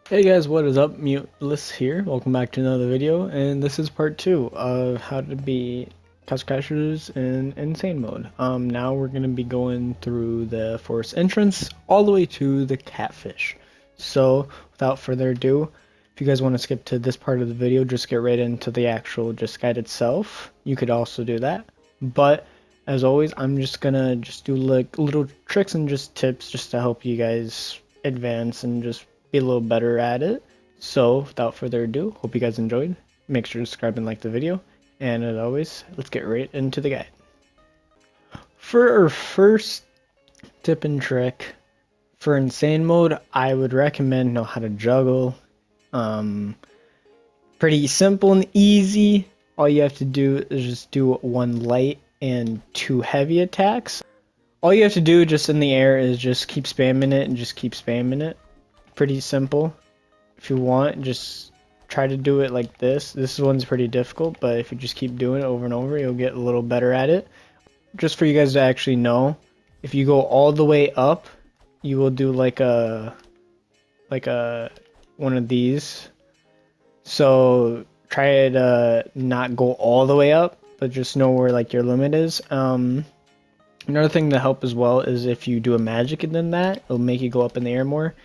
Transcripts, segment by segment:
Hey guys, what is up? Muteless here. Welcome back to another video, and this is part 2 of how to be Castle Crashers in Insane Mode. Now we're gonna be going through the forest entrance all the way to the Catfish. So, without further ado, if you guys want to skip to this part of the video, just get right into the actual guide itself. You could also do that, but as always, I'm just gonna do like little tricks and just tips just to help you guys advance and just be a little better at it. So without further ado, hope you guys enjoyed. Make sure to subscribe and like the video. And as always, let's get right into the guide. For our first tip and trick, for insane mode, I would recommend know how to juggle. Um, Pretty simple and easy. All you have to do is just do one light and two heavy attacks. All you have to do just in the air is just keep spamming it and just keep spamming it. Pretty simple. If you want, just try to do it like this. This one's pretty difficult, but if you just keep doing it over and over, you'll get a little better at it. Just for you guys to actually know, if you go all the way up, you will do like a one of these. So try to not go all the way up, but just know where like your limit is. Another thing to help as well is if you do a magic and then that, it'll make you go up in the air more,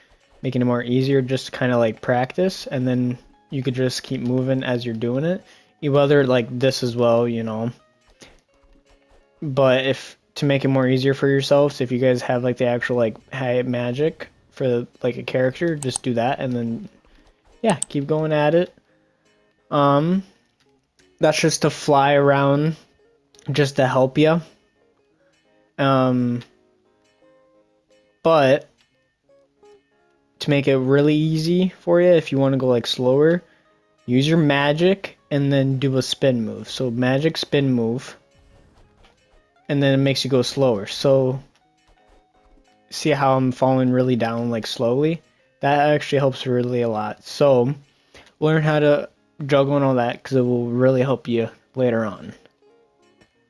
making it more easier just to kind of like practice, and then you could just keep moving as you're doing it. You other like this as well, you know. But if to make it more easier for yourselves, if you guys have like the actual like high magic for like a character, just do that and then yeah, keep going at it. Um, that's just to fly around just to help you. Um, but to make it really easy for you, if you want to go like slower, use your magic and then do a spin move. So magic spin move, and then it makes you go slower. So see how I'm falling really down like slowly? That actually helps really a lot. So learn how to juggle and all that because it will really help you later on.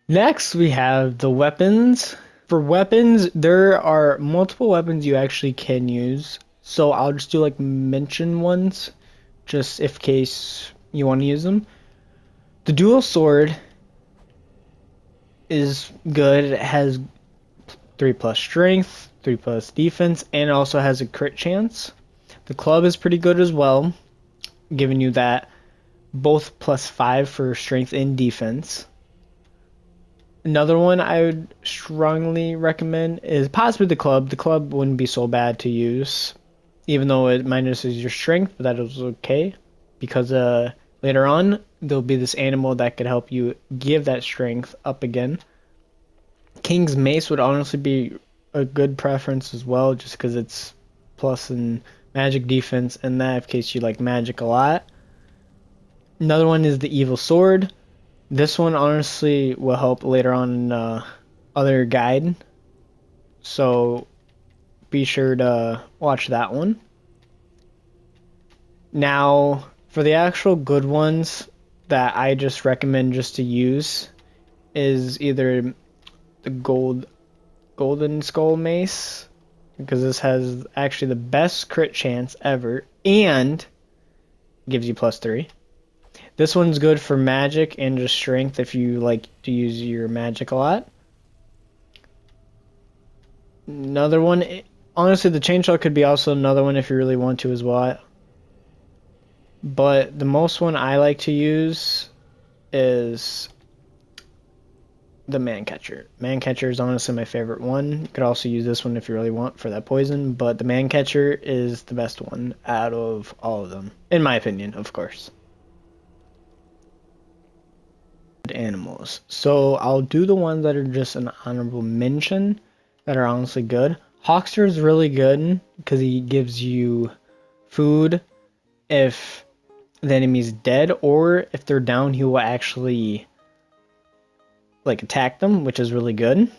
Next we have the weapons. For weapons, there are multiple weapons you actually can use. So I'll just do like mention ones, just if case you want to use them. The dual sword is good. It has 3 plus strength, 3 plus defense, and it also has a crit chance. The club is pretty good as well, giving you that both plus 5 for strength and defense. Another one I would strongly recommend is possibly the club. The club wouldn't be so bad to use, even though it minuses your strength, but that is okay because later on there'll be this animal that could help you give that strength up again. King's Mace would honestly be a good preference as well, just because it's plus in magic defense and that in case you like magic a lot. Another one is the Evil Sword. This one honestly will help later on in other guide, so be sure to watch that one. Now, for the actual good ones that I just recommend just to use is either the golden skull mace, because this has actually the best crit chance ever and gives you plus 3. This one's good for magic and just strength if you like to use your magic a lot. Another one, honestly, the chainsaw could be also another one if you really want to as well. But the most one I like to use is the man catcher. Man catcher is honestly my favorite one. You could also use this one if you really want for that poison, but the man catcher is the best one out of all of them, in my opinion, of course. Animals. So I'll do the ones that are just an honorable mention that are honestly good. Hawkster is really good because he gives you food if the enemy's dead, or if they're down, he will actually like attack them, which is really good.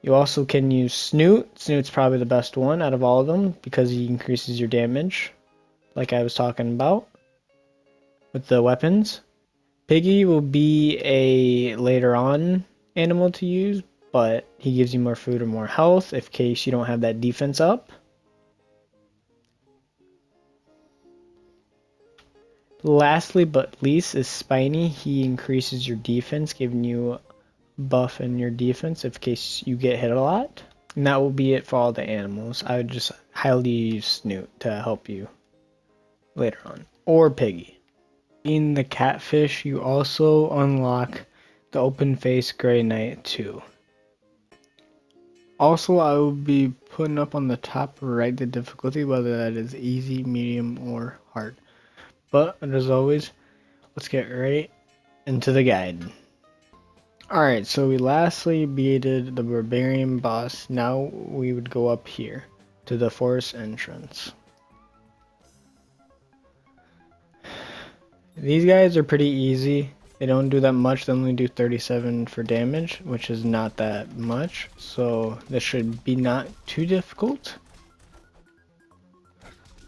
You also can use Snoot. Snoot's probably the best one out of all of them because he increases your damage, like I was talking about with the weapons. Piggy will be a later on animal to use, but he gives you more food or more health if case you don't have that defense up. lastly but least is Spiny. He increases your defense, giving you buff in your defense in case you get hit a lot. And that will be it for all the animals. I would just highly use Snoot to help you later on. Or Piggy. In the Catfish, you also unlock the Open Face Grey Knight too. Also, I will be putting up on the top right the difficulty, whether that is easy, medium, or hard. But as always, let's get right into the guide. Alright, so we lastly beated the Barbarian boss. Now we would go up here to the forest entrance. These guys are pretty easy. They don't do that much. They only do 37 for damage, which is not that much. So this should be not too difficult.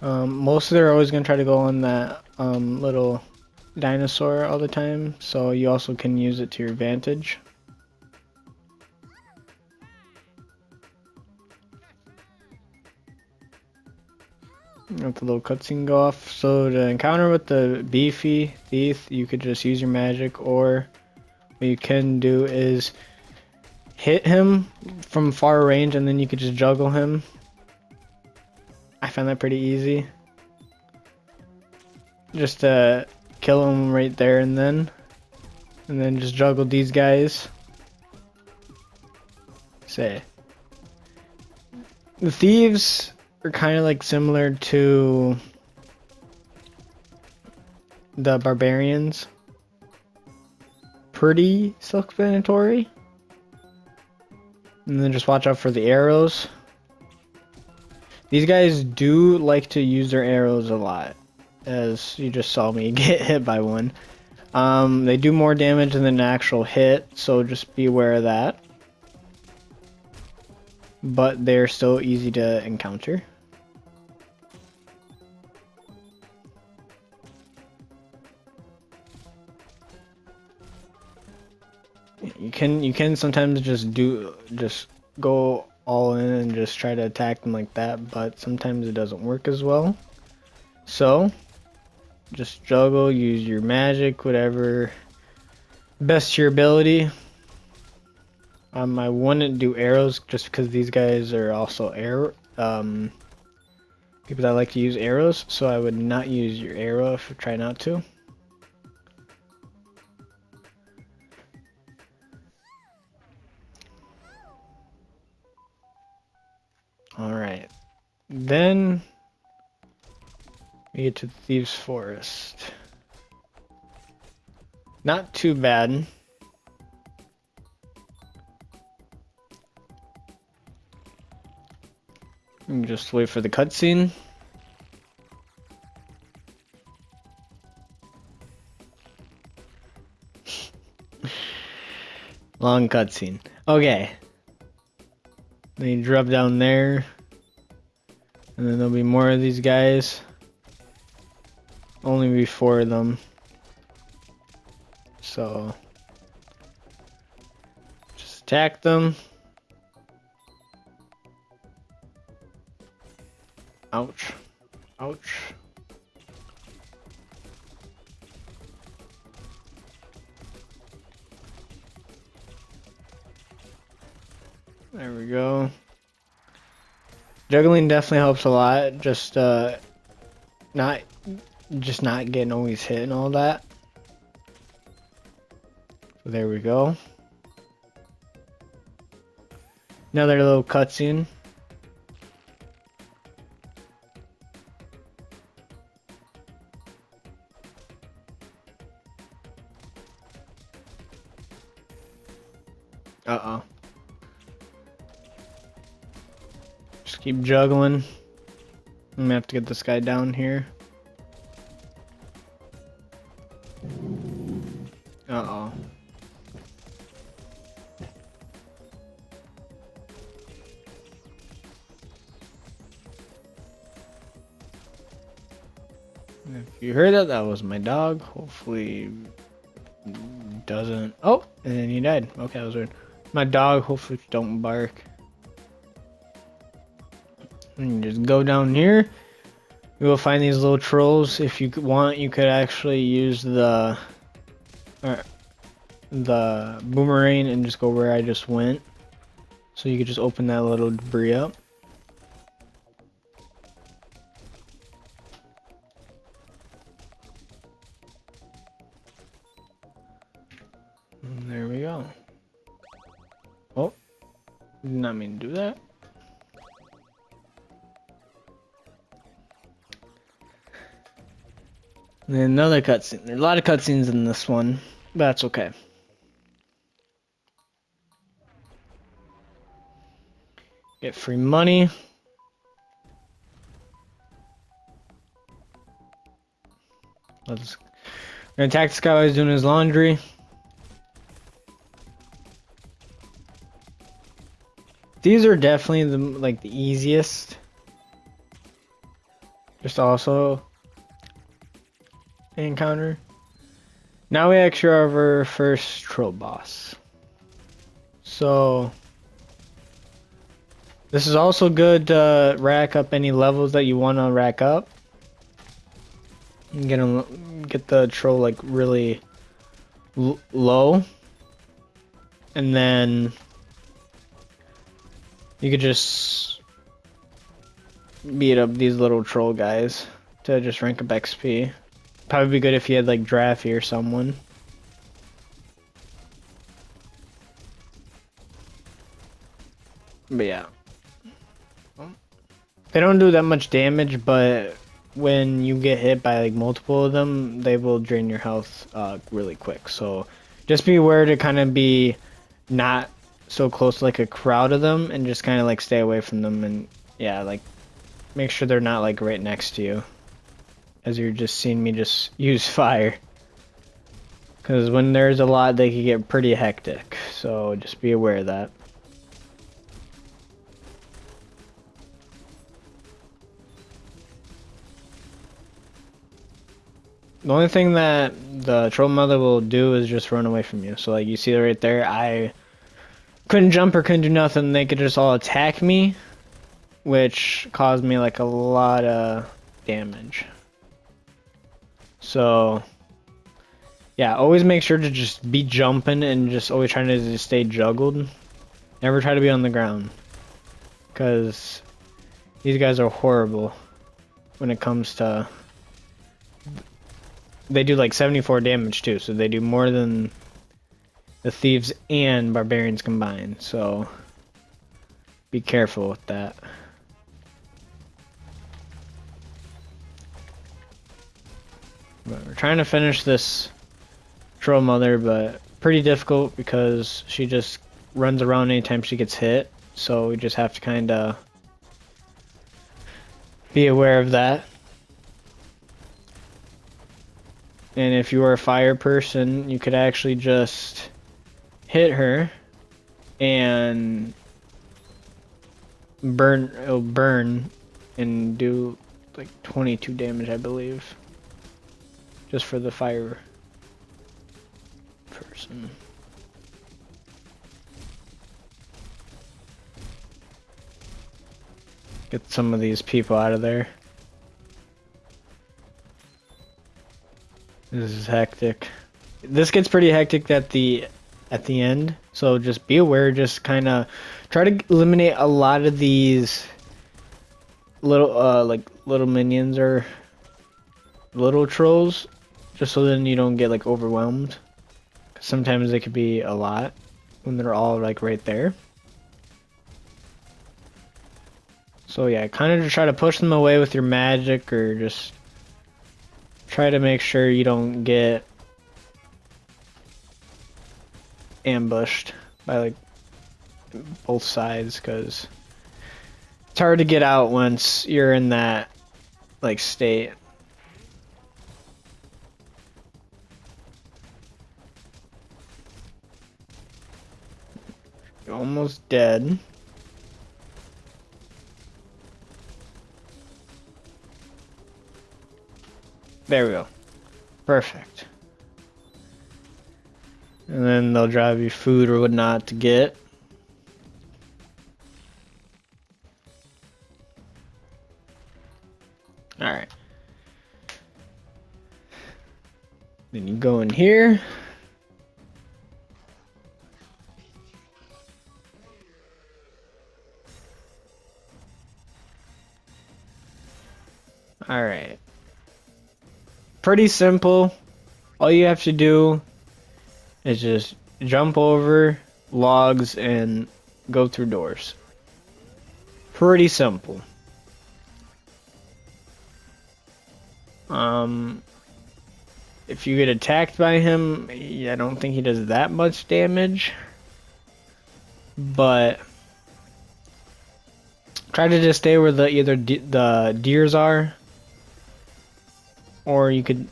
Most of them are always going to try to go on that little dinosaur all the time. So you also can use it to your advantage. Let the little cutscene go off. So to encounter with the beefy thief, you could just use your magic, or what you can do is hit him from far range and then you could just juggle him. I find that pretty easy. Just to kill him right there and then just juggle these guys. Say, the thieves are kind of like similar to the barbarians. Pretty self-explanatory. And then just watch out for the arrows. These guys do like to use their arrows a lot, as you just saw me get hit by one. They do more damage than an actual hit, so just be aware of that. But they're still easy to encounter. You can sometimes just go all in and just try to attack them like that, but sometimes it doesn't work as well. So just juggle, use your magic, whatever best to your ability. I wouldn't do arrows just because these guys are also people that like to use arrows, so I would not use your arrow if you try not to. Alright, then we get to the Thieves' Forest. Not too bad. And just wait for the cutscene. Long cutscene. Okay. Then you drop down there. And then there'll be more of these guys. Only be 4 of them. So just attack them. Ouch. Ouch. There we go. Juggling definitely helps a lot. Just not getting always hit and all that. So there we go. Another little cutscene. Uh-oh. Just keep juggling. I'm gonna have to get this guy down here. Uh-oh. If you heard that, that was my dog. Hopefully doesn't. Oh, and then he died. Okay, that was weird. My dog, hopefully don't bark. And just go down here. You will find these little trolls. If you want, you could actually use the boomerang and just go where I just went. So you could just open that little debris up. And there we go. Oh, did not mean to do that. And then another cutscene. There's a lot of cutscenes in this one, but that's okay. Get free money. We're gonna attack this guy while he's doing his laundry. These are definitely the easiest. Just also encounter. Now we actually have our first troll boss. So this is also good to rack up any levels that you want to rack up. Get the troll like really low, and then you could just beat up these little troll guys to just rank up XP. Probably be good if you had like Draffy or someone. But yeah. They don't do that much damage, but when you get hit by like multiple of them, they will drain your health really quick. So just be aware to kind of be not so close to like a crowd of them and just kind of like stay away from them, and yeah, like make sure they're not like right next to you. As you're just seeing me just use fire. Because when there's a lot, they can get pretty hectic. So just be aware of that. The only thing that the troll mother will do is just run away from you. So like you see it right there, I couldn't jump or couldn't do nothing. They could just all attack me, which caused me like a lot of damage. So yeah, always make sure to just be jumping and just always trying to just stay juggled. Never try to be on the ground, because these guys are horrible when it comes to... They do like 74 damage too, so they do more than the thieves and barbarians combined, so be careful with that. But we're trying to finish this troll mother, but pretty difficult because she just runs around anytime she gets hit, so we just have to kind of be aware of that. And if you are a fire person, you could actually just hit her and it'll burn and do like 22 damage, I believe, just for the fire person. Get some of these people out of there. This is hectic. This gets pretty hectic at the end, so just be aware. Just kind of try to eliminate a lot of these little like little minions or little trolls, just so then you don't get like overwhelmed. 'Cause sometimes they could be a lot when they're all like right there. So yeah, kind of just try to push them away with your magic, or just try to make sure you don't get ambushed by like both sides, because it's hard to get out once you're in that like state. You're almost dead. There we go. Perfect. And then they'll drive you food or whatnot to get. Alright. Then you go in here. Alright. Pretty simple. All you have to do is just jump over logs and go through doors. Pretty simple. If you get attacked by him, I don't think he does that much damage. But try to just stay where either the deers are, or you could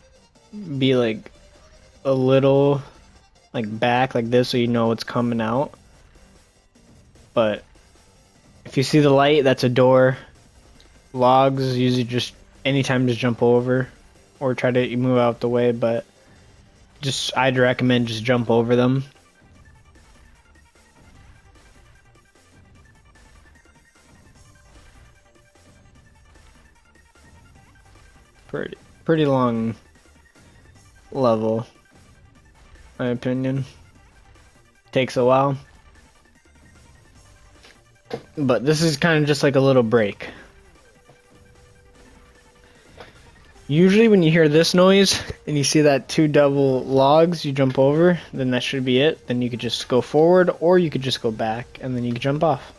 be like a little like back like this so you know it's coming out. But if you see the light, that's a door. Logs usually just anytime just jump over or try to move out the way, but I'd recommend just jump over them. Pretty long level, my opinion. Takes a while, but this is kind of just like a little break. Usually when you hear this noise and you see that 2 double logs, you jump over, then that should be it. Then you could just go forward, or you could just go back and then you could jump off.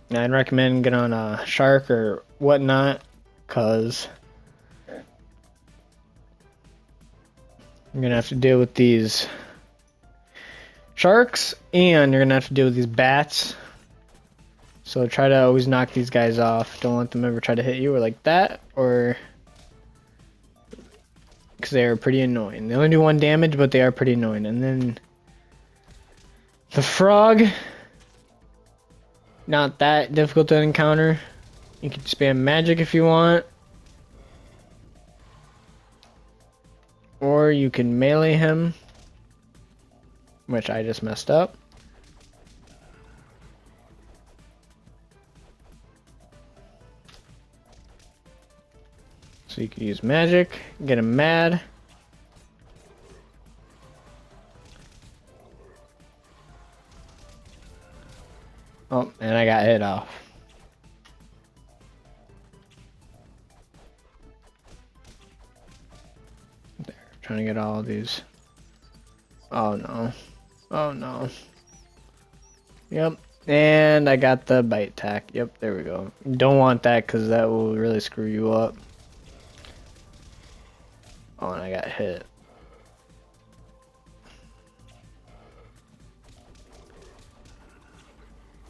I'd recommend get on a shark or whatnot, cause you're gonna have to deal with these sharks and you're gonna have to deal with these bats. So try to always knock these guys off. Don't let them ever try to hit you or like that, or because they are pretty annoying. They only do 1 damage, but they are pretty annoying. And then the frog, not that difficult to encounter. You can spam magic if you want, or you can melee him, which I just messed up. So you can use magic, get him mad. Oh, and I got hit off. There, trying to get all these. Oh no. Oh no. Yep. And I got the bite tack. Yep, there we go. Don't want that because that will really screw you up. Oh, and I got hit.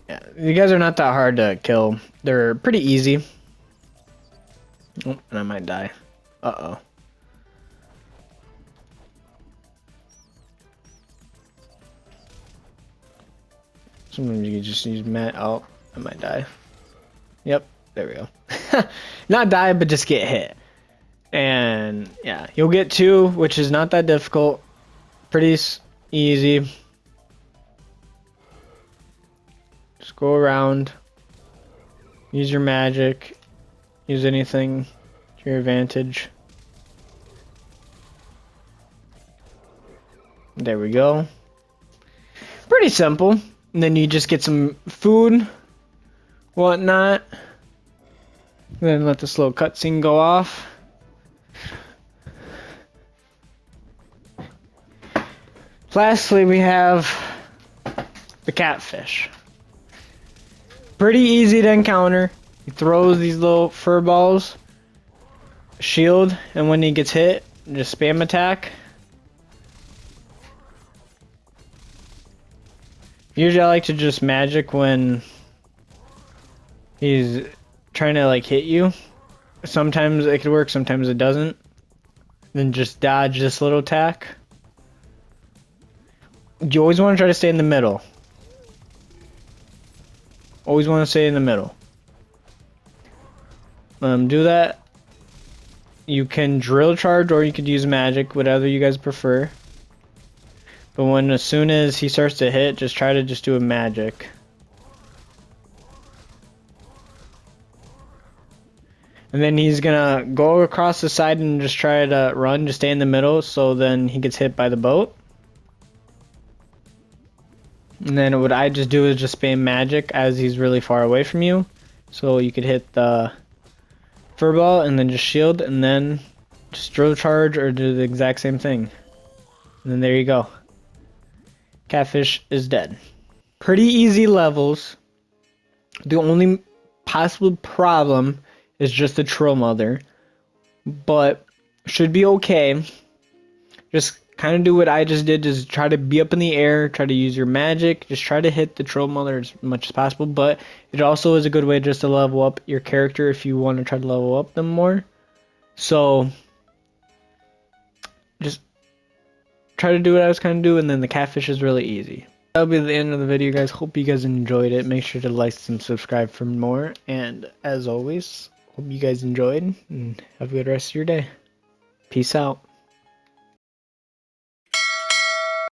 Yeah, you guys are not that hard to kill. They're pretty easy. Oh, and I might die. Uh-oh. Sometimes you can just use oh, I might die. Yep, there we go. Not die, but just get hit. And yeah, you'll get 2, which is not that difficult. Pretty easy. Just go around. Use your magic. Use anything to your advantage. There we go. Pretty simple. And then you just get some food, whatnot. Then let this little cutscene go off. Lastly, we have the catfish. Pretty easy to encounter. He throws these little fur balls, shield, and when he gets hit, just spam attack. Usually I like to just magic when he's trying to like hit you. Sometimes it could work, sometimes it doesn't. Then just dodge this little attack. You always want to try to stay in the middle. Always want to stay in the middle. Do that. You can drill charge or you could use magic, whatever you guys prefer. But as soon as he starts to hit, just try to do a magic. And then he's gonna go across the side and just try to run, just stay in the middle, so then he gets hit by the boat. And then what I just do is just spam magic as he's really far away from you. So you could hit the furball and then just shield and then just throw charge or do the exact same thing. And then there you go. Catfish is dead. Pretty easy levels. The only possible problem is just the troll mother, but should be okay. Just kind of do what I just did, just try to be up in the air, try to use your magic, just try to hit the troll mother as much as possible, but it also is a good way just to level up your character if you want to try to level up them more. So just try to do what I was kind of doing, and then the catfish is really easy. That'll be the end of the video, guys. Hope you guys enjoyed it. Make sure to like and subscribe for more, and as always, hope you guys enjoyed, and have a good rest of your day. Peace out.